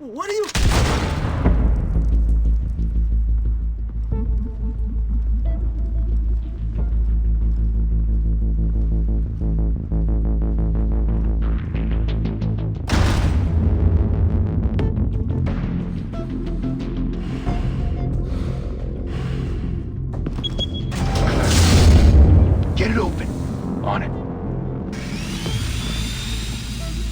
What are you... Get it open. On it.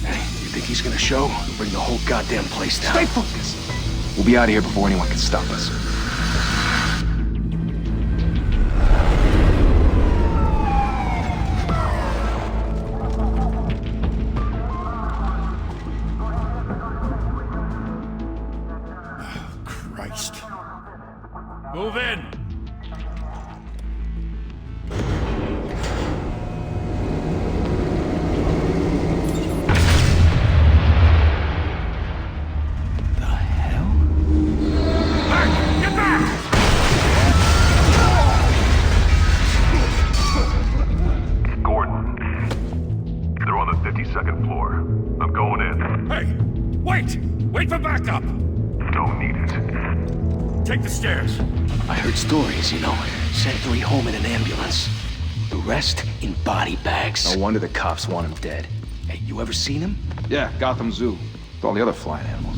Hey, you think he's gonna show? We'll bring the whole goddamn place down. Stay focused. We'll be out of here before anyone can stop us. Christ. Move in! The hell? Back! Get back! Gordon. They're on the 52nd floor. I'm going in. Hey! Wait! Wait for backup! Don't need it. Take the stairs. I heard stories, you know. Sent 3 home in an ambulance. The rest in body bags. No wonder the cops want him dead. Hey, you ever seen him? Yeah, Gotham Zoo. With all the other flying animals.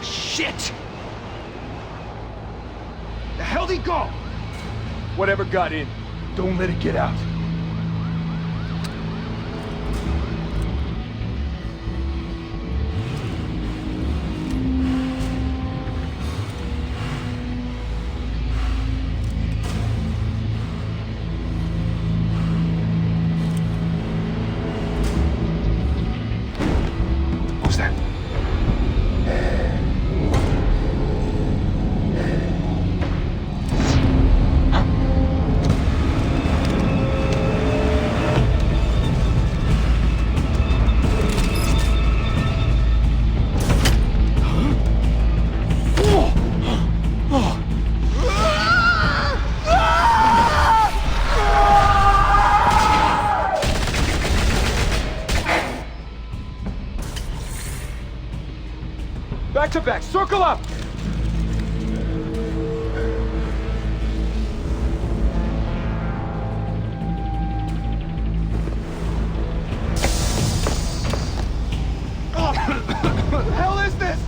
Shit! The hell'd he go? Whatever got in, don't let it get out. Who's that? Back to back, circle up! What the hell is this?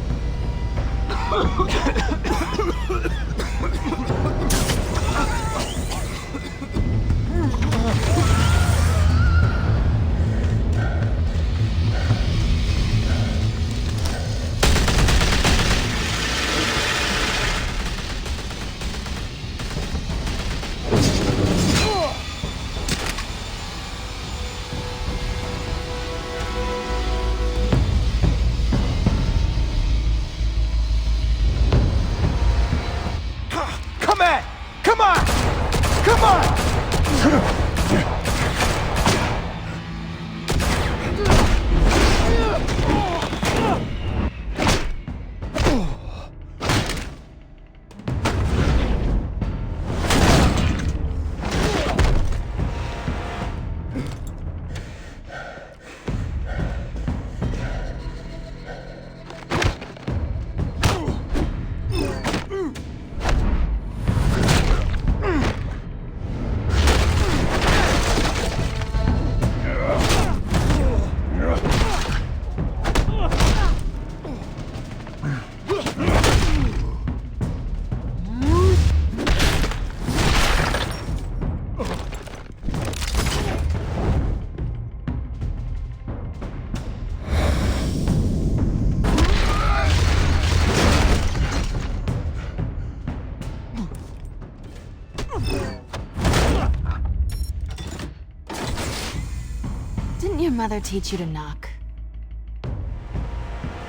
father teach you to knock?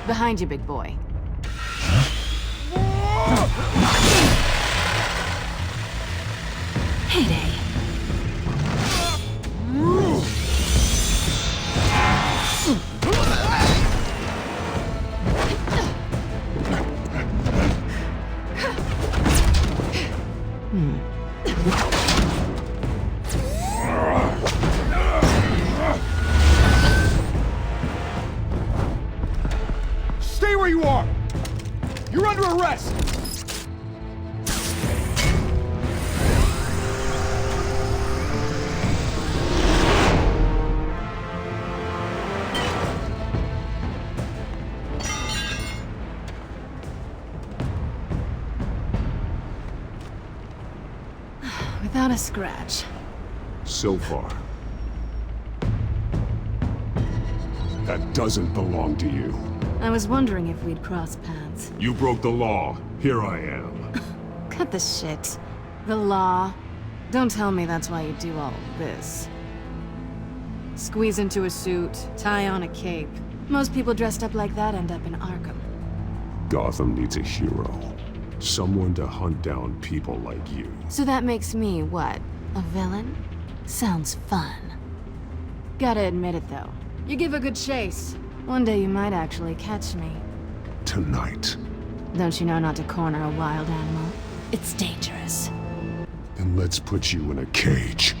Behind you, big boy. Heyday. Stay where you are! You're under arrest! Without a scratch. So far. That doesn't belong to you. I was wondering if we'd cross paths. You broke the law. Here I am. Cut the shit. The law. Don't tell me that's why you do all this. Squeeze into a suit, tie on a cape. Most people dressed up like that end up in Arkham. Gotham needs a hero. Someone to hunt down people like you. So that makes me, what, a villain? Sounds fun. Gotta admit it, though. You give a good chase. One day you might actually catch me. Tonight. Don't you know not to corner a wild animal? It's dangerous. Then let's put you in a cage.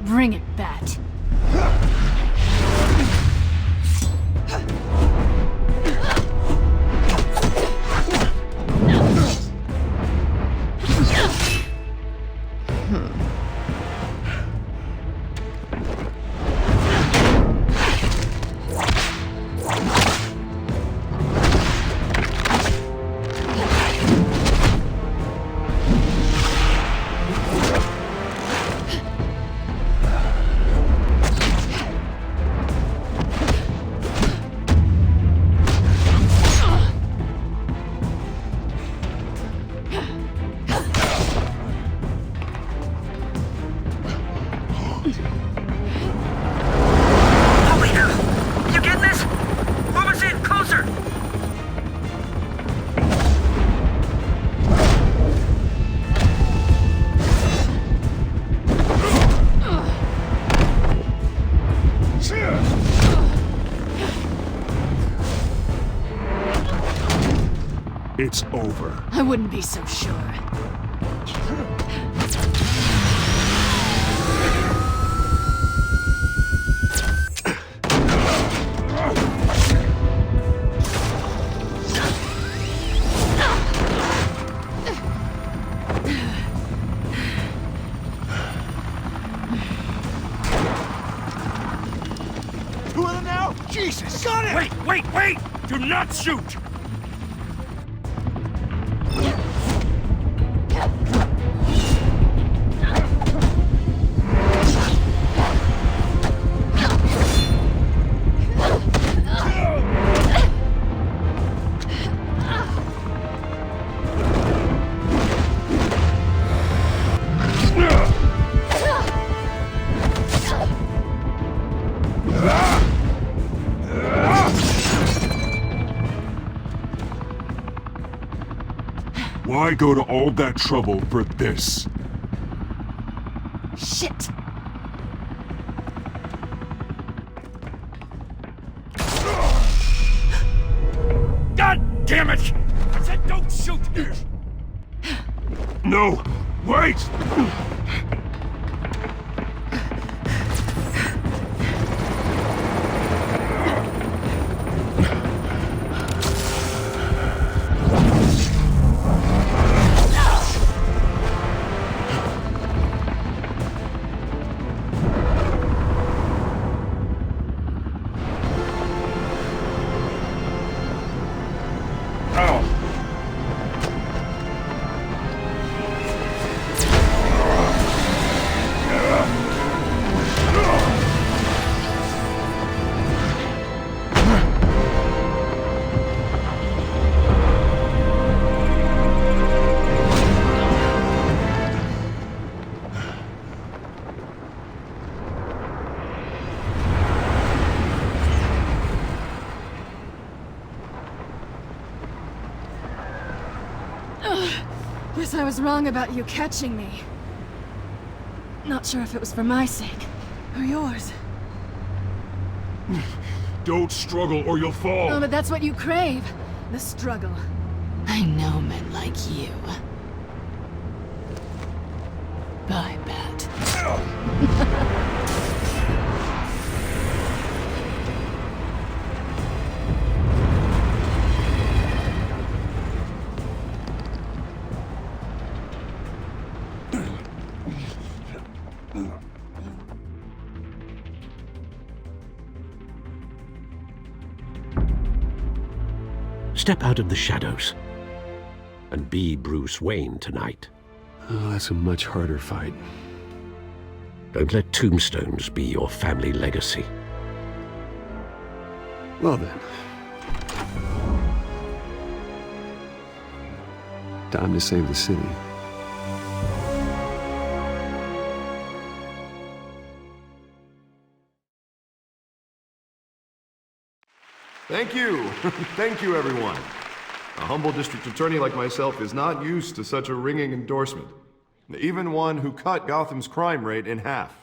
Bring it, Bat. Holy hell! You getting this? Move us in, closer! It's over. I wouldn't be so sure. Two of them now? Jesus! Got it! Wait! Do not shoot! Why go to all that trouble for this? Shit! God damn it! I said don't shoot! No! Wait! Guess I was wrong about you catching me. Not sure if it was for my sake, or yours. Don't struggle or you'll fall! Oh, but that's what you crave. The struggle. I know men like you. Bye, Bat. Step out of the shadows and be Bruce Wayne tonight. Oh, that's a much harder fight. Don't let tombstones be your family legacy. Well then. Time to save the city. Thank you. Thank you, everyone. A humble district attorney like myself is not used to such a ringing endorsement. Even one who cut Gotham's crime rate in half.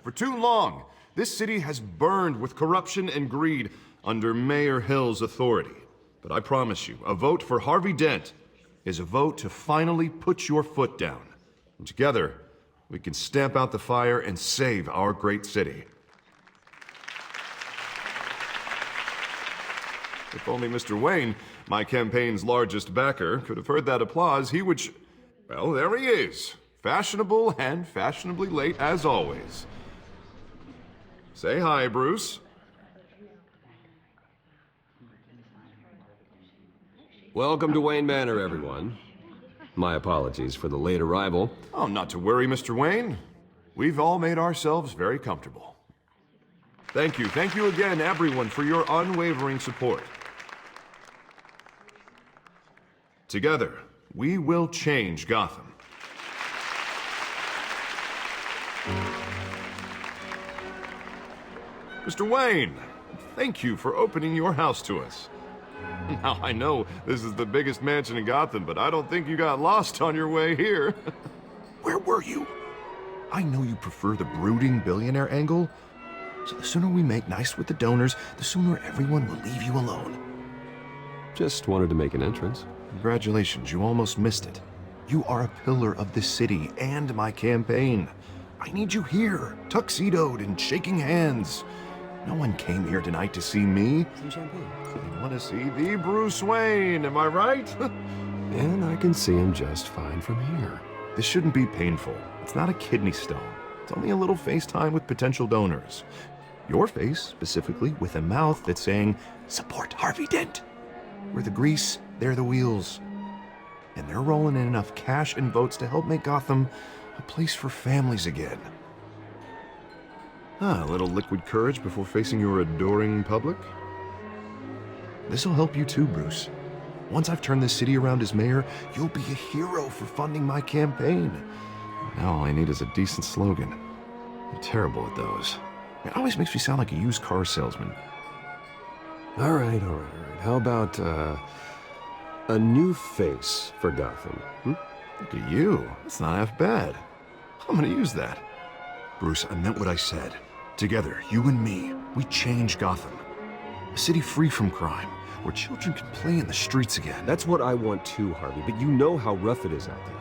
For too long, this city has burned with corruption and greed under Mayor Hill's authority. But I promise you, a vote for Harvey Dent is a vote to finally put your foot down. And together, we can stamp out the fire and save our great city. If only Mr. Wayne, my campaign's largest backer, could have heard that applause, he would well, there he is. Fashionable and fashionably late as always. Say hi, Bruce. Welcome to Wayne Manor, everyone. My apologies for the late arrival. Oh, not to worry, Mr. Wayne. We've all made ourselves very comfortable. Thank you again, everyone, for your unwavering support. Together, we will change Gotham. Mr. Wayne, thank you for opening your house to us. Now, I know this is the biggest mansion in Gotham, but I don't think you got lost on your way here. Where were you? I know you prefer the brooding billionaire angle, so the sooner we make nice with the donors, the sooner everyone will leave you alone. Just wanted to make an entrance. Congratulations, you almost missed it. You are a pillar of this city and my campaign. I need you here, tuxedoed and shaking hands. No one came here tonight to see me. Some champagne. They want to see the Bruce Wayne, am I right? And I can see him just fine from here. This shouldn't be painful. It's not a kidney stone. It's only a little FaceTime with potential donors. Your face, specifically, with a mouth that's saying, support Harvey Dent. We're the grease, they're the wheels. And they're rolling in enough cash and votes to help make Gotham a place for families again. A little liquid courage before facing your adoring public. This'll help you too, Bruce. Once I've turned this city around as mayor, you'll be a hero for funding my campaign. Now all I need is a decent slogan. I'm terrible at those. It always makes me sound like a used car salesman. All right. How about, a new face for Gotham? Look at you. That's not half bad. I'm gonna use that. Bruce, I meant what I said. Together, you and me, we change Gotham. A city free from crime, where children can play in the streets again. That's what I want too, Harvey, but you know how rough it is out there.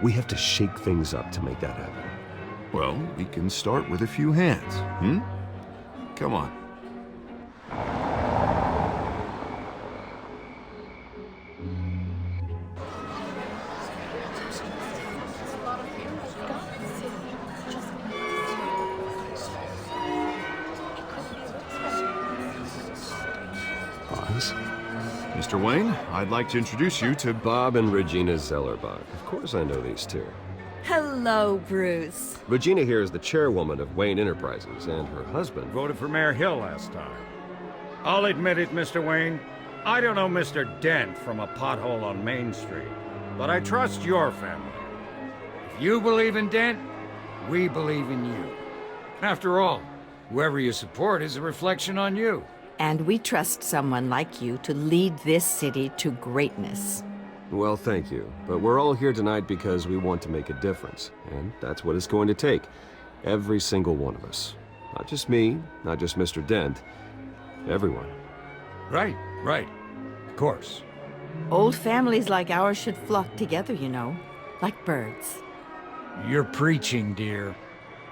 We have to shake things up to make that happen. Well, we can start with a few hands, Come on. Pause. Mr. Wayne, I'd like to introduce you to Bob and Regina Zellerbach. Of course I know these two. Hello, Bruce. Regina here is the chairwoman of Wayne Enterprises, and her husband... Voted for Mayor Hill last time. I'll admit it, Mr. Wayne. I don't know Mr. Dent from a pothole on Main Street, but I trust your family. If you believe in Dent, we believe in you. After all, whoever you support is a reflection on you. And we trust someone like you to lead this city to greatness. Well, thank you. But we're all here tonight because we want to make a difference. And that's what it's going to take. Every single one of us. Not just me, not just Mr. Dent. Everyone. Right, right. Of course. Old families like ours should flock together, you know, like birds. You're preaching, dear.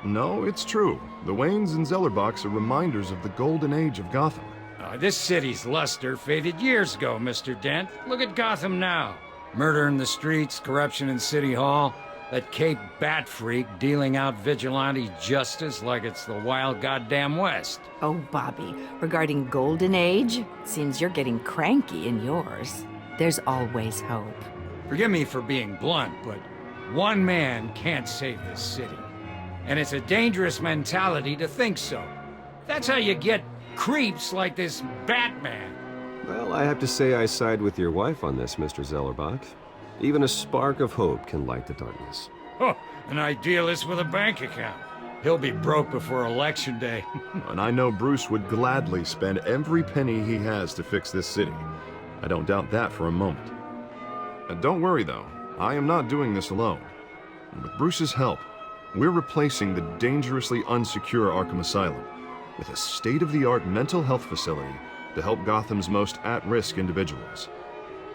No, it's true. The Waynes and Zellerbachs are reminders of the golden age of Gotham. This city's luster faded years ago, Mr. Dent. Look at Gotham now. Murder in the streets, corruption in City Hall, that Cape Bat freak dealing out vigilante justice like it's the wild goddamn West. Oh, Bobby, regarding Golden Age, seems you're getting cranky in yours. There's always hope. Forgive me for being blunt, but one man can't save this city. And it's a dangerous mentality to think so. That's how you get creeps like this Batman. Well, I have to say I side with your wife on this, Mr. Zellerbach. Even a spark of hope can light the darkness. Oh, an idealist with a bank account. He'll be broke before Election Day. And I know Bruce would gladly spend every penny he has to fix this city. I don't doubt that for a moment. Don't worry, though. I am not doing this alone. And with Bruce's help, we're replacing the dangerously unsecure Arkham Asylum with a state-of-the-art mental health facility to help Gotham's most at-risk individuals.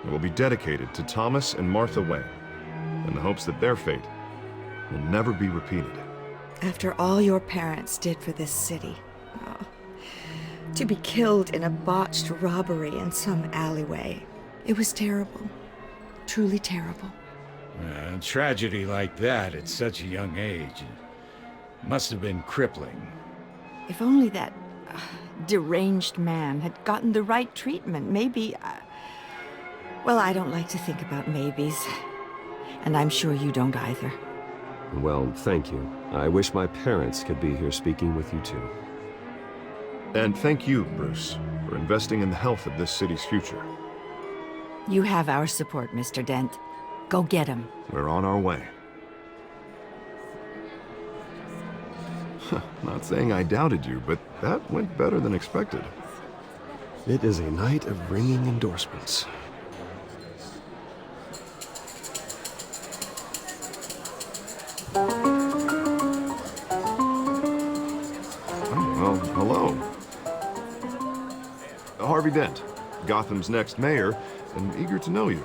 It will be dedicated to Thomas and Martha Wayne, in the hopes that their fate will never be repeated. After all your parents did for this city, oh, to be killed in a botched robbery in some alleyway, it was terrible. Truly terrible. A tragedy like that at such a young age must have been crippling. If only that deranged man had gotten the right treatment, maybe... Well, I don't like to think about maybes. And I'm sure you don't either. Well, thank you. I wish my parents could be here speaking with you too. And thank you, Bruce, for investing in the health of this city's future. You have our support, Mr. Dent. Go get him. We're on our way. Not saying I doubted you, but that went better than expected. It is a night of ringing endorsements. Well, hello. Harvey Dent, Gotham's next mayor, and eager to know you.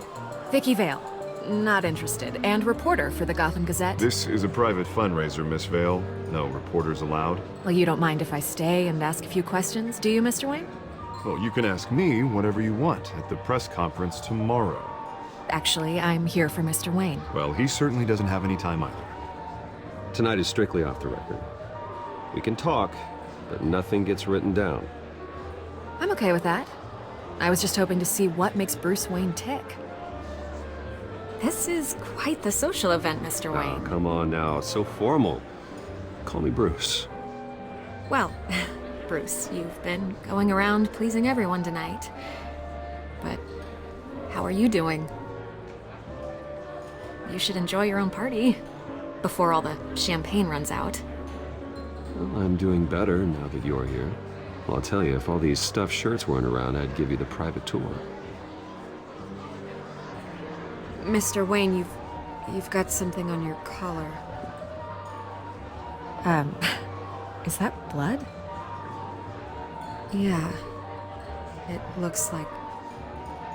Vicky Vale. Not interested. And reporter for the Gotham Gazette. This is a private fundraiser, Miss Vale. No reporters allowed. Well, you don't mind if I stay and ask a few questions, do you, Mr. Wayne? Well, you can ask me whatever you want at the press conference tomorrow. Actually, I'm here for Mr. Wayne. Well, he certainly doesn't have any time either. Tonight is strictly off the record. We can talk, but nothing gets written down. I'm okay with that. I was just hoping to see what makes Bruce Wayne tick. This is quite the social event, Mr. Oh, Wayne. come on now, it's so formal. Call me Bruce. Well, Bruce, you've been going around pleasing everyone tonight. But how are you doing? You should enjoy your own party before all the champagne runs out. Well, I'm doing better now that you're here. Well, I'll tell you, if all these stuffed shirts weren't around, I'd give you the private tour. Mr. Wayne, you've got something on your collar. Is that blood? Yeah. It looks like...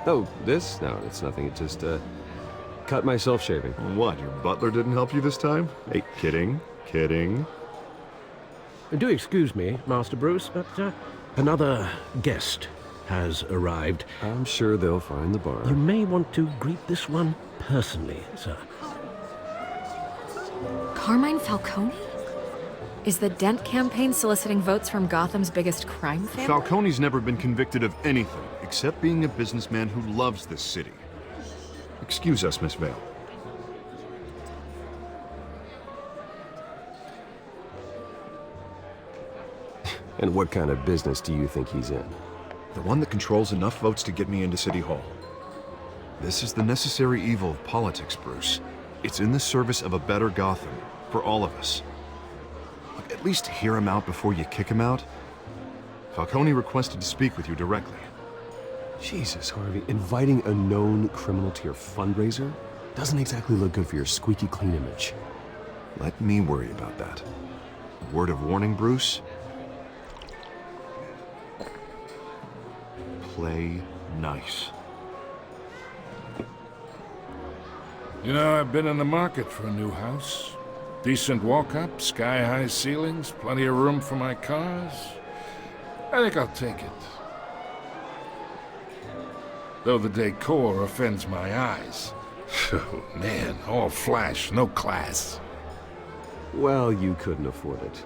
Oh, this? No, it's nothing. It just, cut myself shaving. What, your butler didn't help you this time? Hey, kidding, kidding. Do excuse me, Master Bruce, but another guest has arrived. I'm sure they'll find the bar. You may want to greet this one personally, sir. Carmine Falcone? Is the Dent campaign soliciting votes from Gotham's biggest crime family? Falcone's never been convicted of anything except being a businessman who loves this city. Excuse us, Miss Vale. And what kind of business do you think he's in? The one that controls enough votes to get me into City Hall. This is the necessary evil of politics, Bruce. It's in the service of a better Gotham, for all of us. Look, at least hear him out before you kick him out. Falcone requested to speak with you directly. Jesus, Harvey, inviting a known criminal to your fundraiser doesn't exactly look good for your squeaky clean image. Let me worry about that. Word of warning, Bruce? Play nice. You know, I've been in the market for a new house. Decent walk-up, sky-high ceilings, plenty of room for my cars. I think I'll take it. Though the decor offends my eyes. Oh, man, all flash, no class. Well, you couldn't afford it.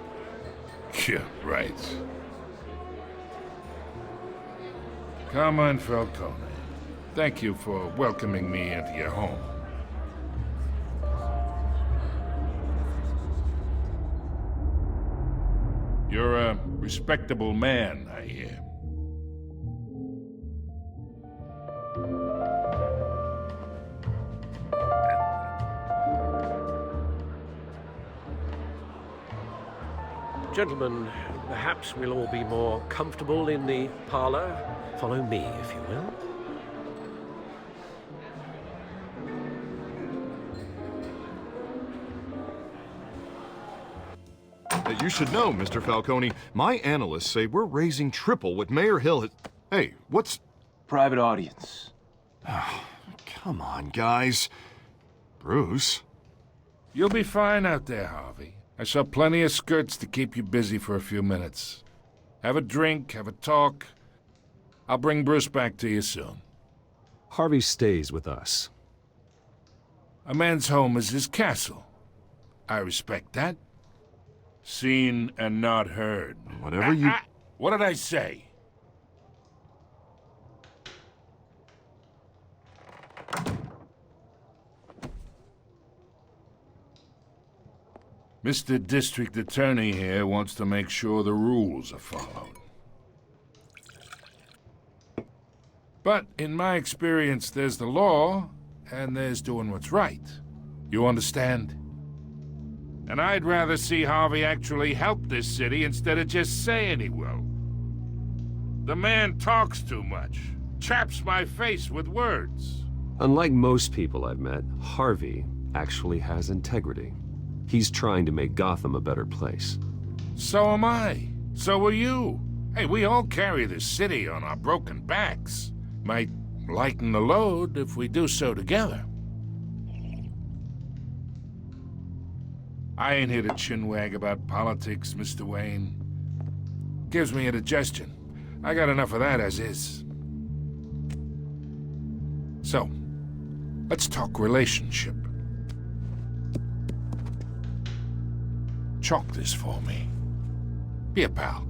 Yeah, right. Carmine Falcone, thank you for welcoming me into your home. You're a respectable man, I hear. Gentlemen, perhaps we'll all be more comfortable in the parlor. Follow me, if you will. You should know, Mr. Falcone, my analysts say we're raising triple what Mayor Hill has... Hey, what's... Private audience. Come on, guys. Bruce? You'll be fine out there, Harvey. I saw plenty of skirts to keep you busy for a few minutes. Have a drink, have a talk. I'll bring Bruce back to you soon. Harvey stays with us. A man's home is his castle. I respect that. Seen and not heard. Whatever you... What did I say? Mr. District Attorney here wants to make sure the rules are followed. But in my experience, there's the law, and there's doing what's right. You understand? And I'd rather see Harvey actually help this city instead of just saying he will. The man talks too much, chaps my face with words. Unlike most people I've met, Harvey actually has integrity. He's trying to make Gotham a better place. So am I. So are you. Hey, we all carry this city on our broken backs. Might lighten the load if we do so together. I ain't here to chinwag about politics, Mr. Wayne. Gives me indigestion. I got enough of that as is. So, let's talk relationship. Chalk this for me. Be a pal.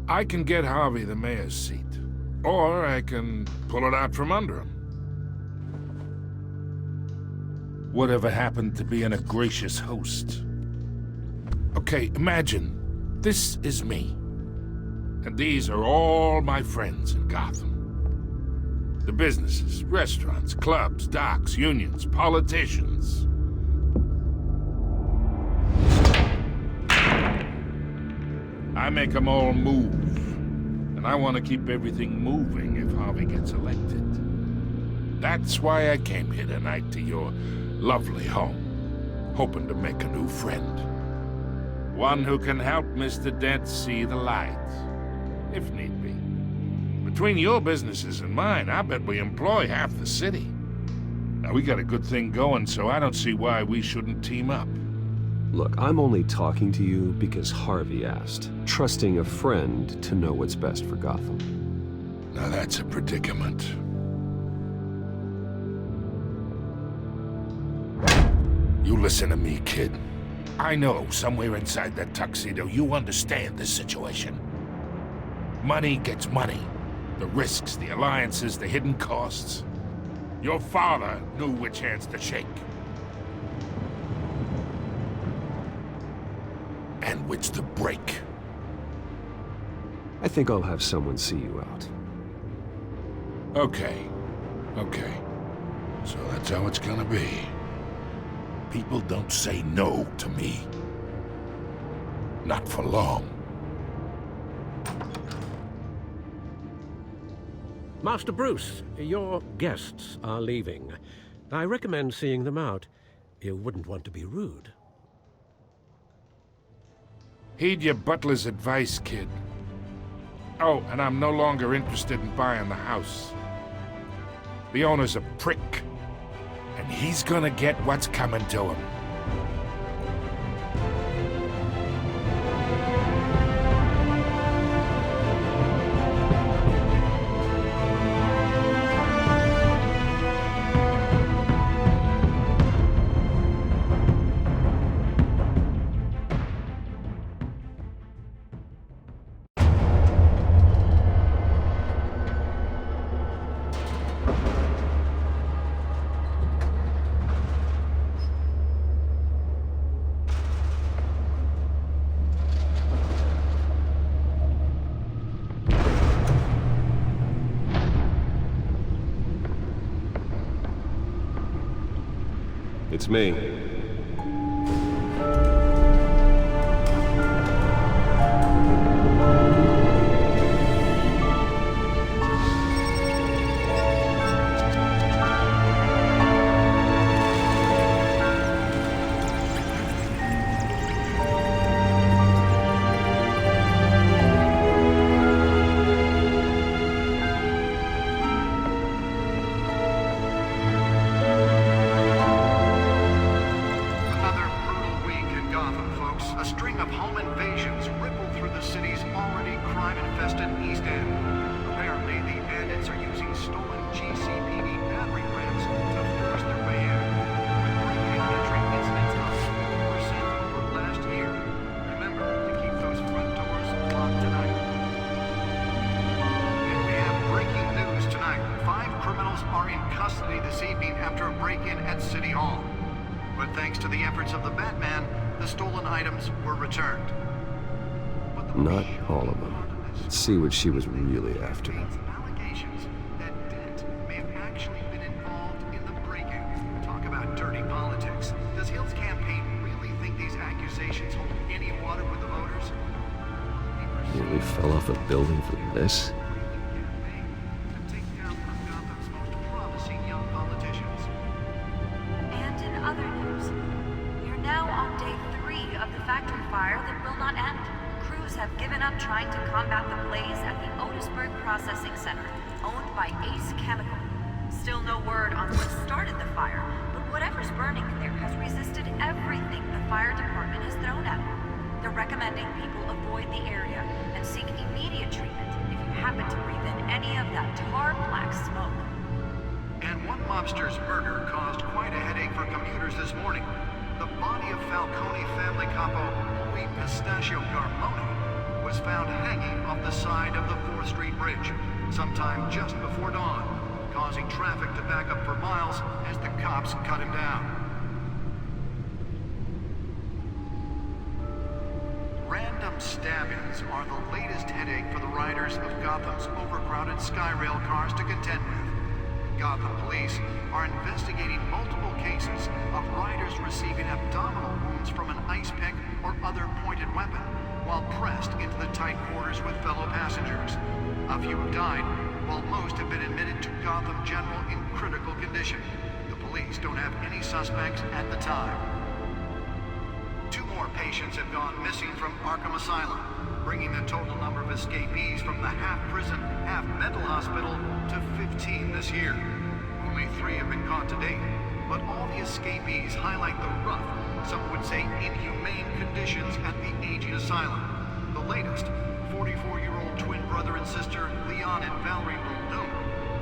I can get Harvey the mayor's seat, or I can pull it out from under him. Whatever happened to being a gracious host? Okay, imagine this is me, and these are all my friends in Gotham. The businesses, restaurants, clubs, docks, unions, politicians. I make them all move. And I want to keep everything moving if Harvey gets elected. That's why I came here tonight to your lovely home, hoping to make a new friend. One who can help Mr. Dent see the light, if need be. Between your businesses and mine, I bet we employ half the city. Now, we got a good thing going, so I don't see why we shouldn't team up. Look, I'm only talking to you because Harvey asked, trusting a friend to know what's best for Gotham. Now that's a predicament. You listen to me, kid. I know somewhere inside that tuxedo you understand this situation. Money gets money. The risks, the alliances, the hidden costs. Your father knew which hands to shake. And which to break. I think I'll have someone see you out. Okay. So that's how it's gonna be. People don't say no to me. Not for long. Master Bruce, your guests are leaving. I recommend seeing them out. You wouldn't want to be rude. Heed your butler's advice, kid. Oh, and I'm no longer interested in buying the house. The owner's a prick, and he's gonna get what's coming to him. It's me. Not all of them. Let's see what she was really after. Allegations that Dent may have actually been involved in the break-in. Talk about dirty politics. Does Hill's campaign really think these accusations hold any water with the voters? Nearly fell off a building for this? And in other news, we're now on day 3 of the factory fire that will not end. Crews have given up trying to combat the blaze at the Otisburg Processing Center, owned by Ace Chemical. Still no word on what started the fire, but whatever's burning in there has resisted everything the fire department has thrown at it. They're recommending people avoid the area and seek immediate treatment if you happen to breathe in any of that tar black smoke. And one mobster's murder caused quite a headache for commuters this morning. The body of Falcone family capo Louis Pistachio Garmoni was found hanging off the side of the 4th Street Bridge sometime just before dawn, causing traffic to back up for miles as the cops cut him down. Random stabbings are the latest headache for the riders of Gotham's overcrowded Skyrail cars to contend with. Gotham police are investigating multiple cases of riders receiving abdominal wounds from an ice pick or other pointed weapon while pressed into the tight quarters with fellow passengers. A few have died, while most have been admitted to Gotham General in critical condition. The police don't have any suspects at the time. 2 more patients have gone missing from Arkham Asylum, bringing the total number of escapees from the half-prison, half-mental hospital to 15 this year. Only 3 have been caught to date, but all the escapees highlight the rough, some would say inhumane conditions at the aging asylum. The latest, 44-year-old twin brother and sister Leon and Valerie Muldoon,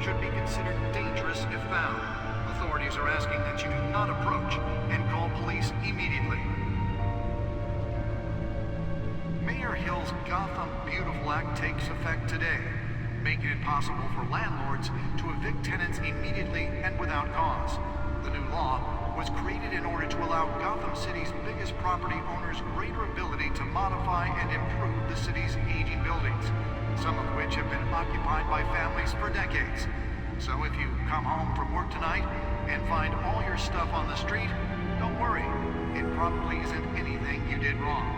should be considered dangerous if found. Authorities are asking that you do not approach and call police immediately. Mayor Hill's Gotham Beautiful Act takes effect today, making it possible for landlords to evict tenants immediately and without cause. The new law was created in order to allow Gotham City's biggest property owners greater ability to modify and improve the city's aging buildings, some of which have been occupied by families for decades. So if you come home from work tonight and find all your stuff on the street, don't worry. It probably isn't anything you did wrong.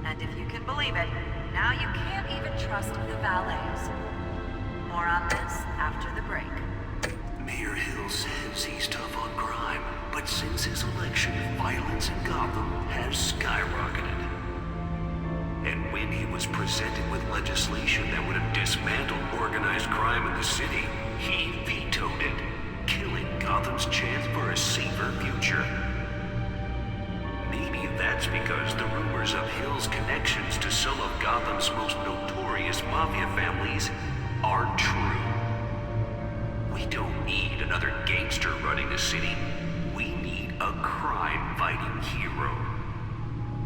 And if you can believe it, now you can't even trust the valets. More on this after the break. Mayor Hill says he's tough on crime, but since his election, violence in Gotham has skyrocketed. And when he was presented with legislation that would have dismantled organized crime in the city, he vetoed it, killing Gotham's chance for a safer future. Maybe that's because the rumors of Hill's connections to some of Gotham's most notorious mafia families are true. We don't need another gangster running the city. We need a crime-fighting hero.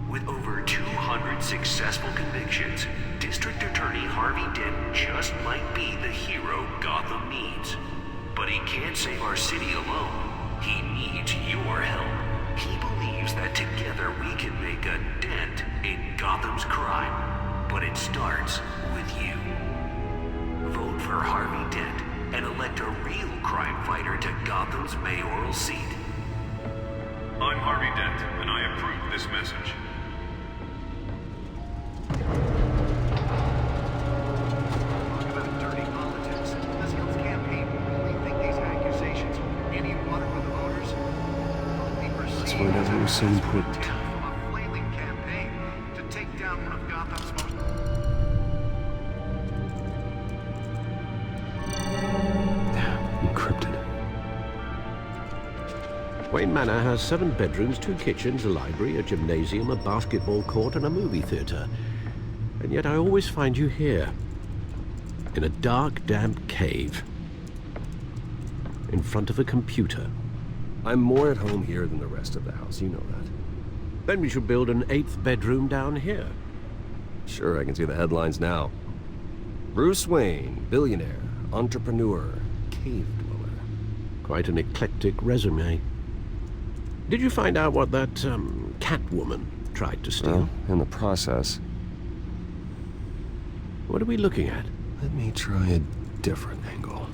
With over 200 successful convictions, District Attorney Harvey Dent just might be the hero Gotham needs. But he can't save our city alone. He needs your help. He believes that together we can make a dent in Gotham's crime. But it starts with you. Vote for Harvey Dent and elect a real crime fighter to Gotham's mayoral seat. I'm Harvey Dent, and I approve this message. Talk about dirty politics. Does Hill's campaign really think these accusations hold any water with the voters? That's why it doesn't seem put. From a flailing campaign to take down one of Gotham's most... Encrypted. Wayne Manor has 7 bedrooms, 2 kitchens, a library, a gymnasium, a basketball court, and a movie theater. And yet I always find you here. In a dark, damp cave. In front of a computer. I'm more at home here than the rest of the house, you know that. Then we should build an 8th bedroom down here. Sure, I can see the headlines now. Bruce Wayne, billionaire, entrepreneur, cave dweller. Quite an eclectic resume. Did you find out what that, Catwoman tried to steal? Well, in the process. What are we looking at? Let me try a different angle.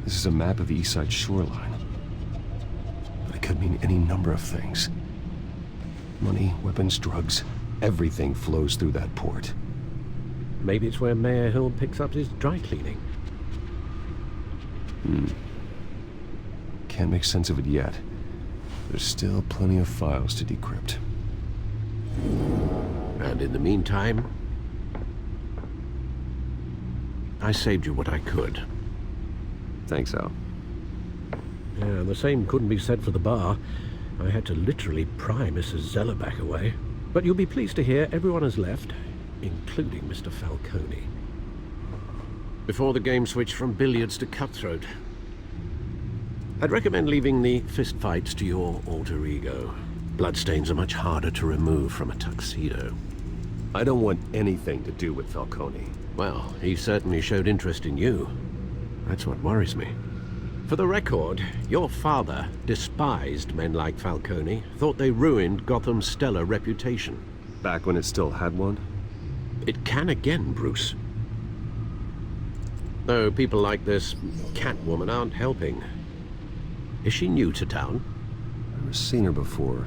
This is a map of the East Side shoreline. But it could mean any number of things. Money, weapons, drugs, everything flows through that port. Maybe it's where Mayor Hill picks up his dry cleaning. Can't make sense of it yet. There's still plenty of files to decrypt. And in the meantime, I saved you what I could. Thanks, Al. Yeah, the same couldn't be said for the bar. I had to literally pry Mrs. Zellerback away. But you'll be pleased to hear everyone has left, including Mr. Falcone. Before the game switched from billiards to cutthroat. I'd recommend leaving the fistfights to your alter ego. Bloodstains are much harder to remove from a tuxedo. I don't want anything to do with Falcone. Well, he certainly showed interest in you. That's what worries me. For the record, your father despised men like Falcone, thought they ruined Gotham's stellar reputation. Back when it still had one? It can again, Bruce. Though people like this Catwoman aren't helping. Is she new to town? I've never seen her before.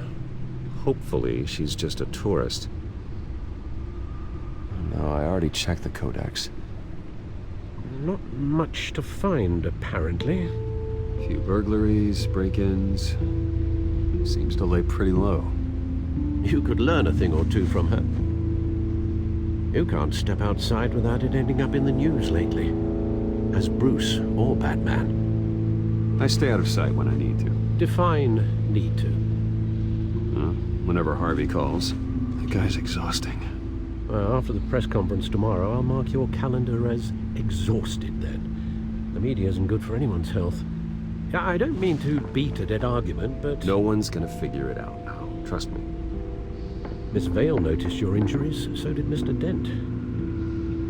Hopefully, she's just a tourist. No, I already checked the codex. Not much to find, apparently. A few burglaries, break-ins. Seems to lay pretty low. You could learn a thing or two from her. You can't step outside without it ending up in the news lately. As Bruce or Batman. I stay out of sight when I need to. Define need to. Whenever Harvey calls. The guy's exhausting. Well, after the press conference tomorrow, I'll mark your calendar as exhausted then. The media isn't good for anyone's health. I don't mean to beat a dead argument, but... No one's gonna figure it out now. Trust me. Miss Vale noticed your injuries, so did Mr. Dent.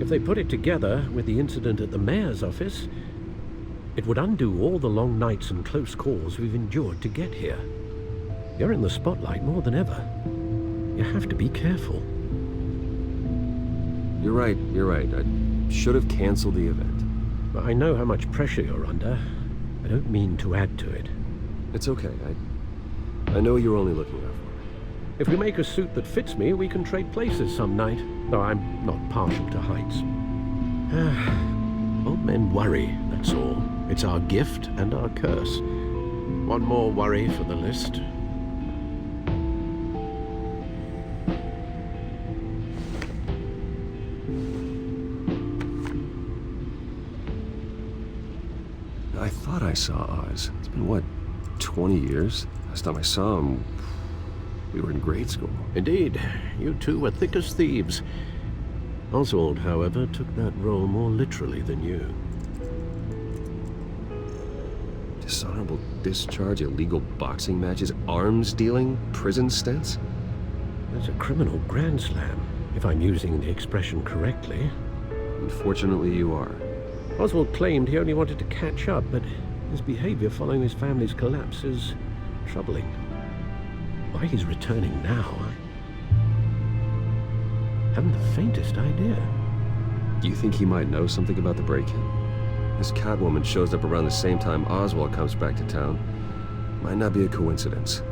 If they put it together with the incident at the mayor's office, it would undo all the long nights and close calls we've endured to get here. You're in the spotlight more than ever. You have to be careful. You're right. I should have canceled the event. But I know how much pressure you're under. I don't mean to add to it. It's okay. I know you're only looking out for me. If we make a suit that fits me, we can trade places some night. Though I'm not partial to heights. Old men worry, that's all. It's our gift and our curse. One more worry for the list. I thought I saw Oz. It's been, what, 20 years? Last time I saw him, we were in grade school. Indeed. You two were thick as thieves. Oswald, however, took that role more literally than you. Dishonorable discharge, illegal boxing matches, arms dealing, prison stints? That's a criminal grand slam, if I'm using the expression correctly. Unfortunately, you are. Oswald claimed he only wanted to catch up, but his behavior following his family's collapse is troubling. Why he's returning now, I haven't the faintest idea. Do you think he might know something about the break-in? This Catwoman shows up around the same time Oswald comes back to town. Might not be a coincidence.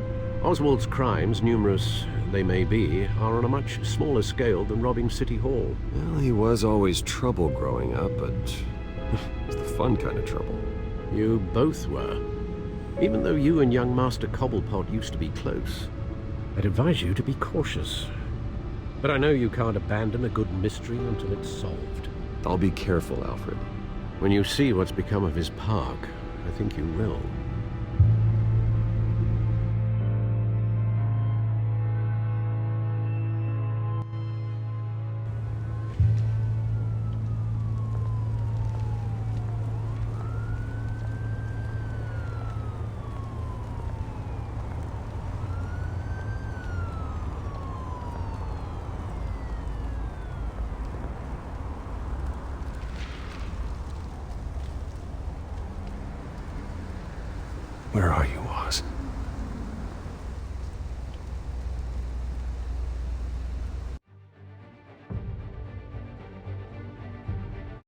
Oswald's crimes, numerous they may be, are on a much smaller scale than robbing City Hall. Well, he was always trouble growing up, but it's the fun kind of trouble. You both were. Even though you and young Master Cobblepot used to be close, I'd advise you to be cautious. But I know you can't abandon a good mystery until it's solved. I'll be careful, Alfred. When you see what's become of his park, I think you will. Where are you, Oz?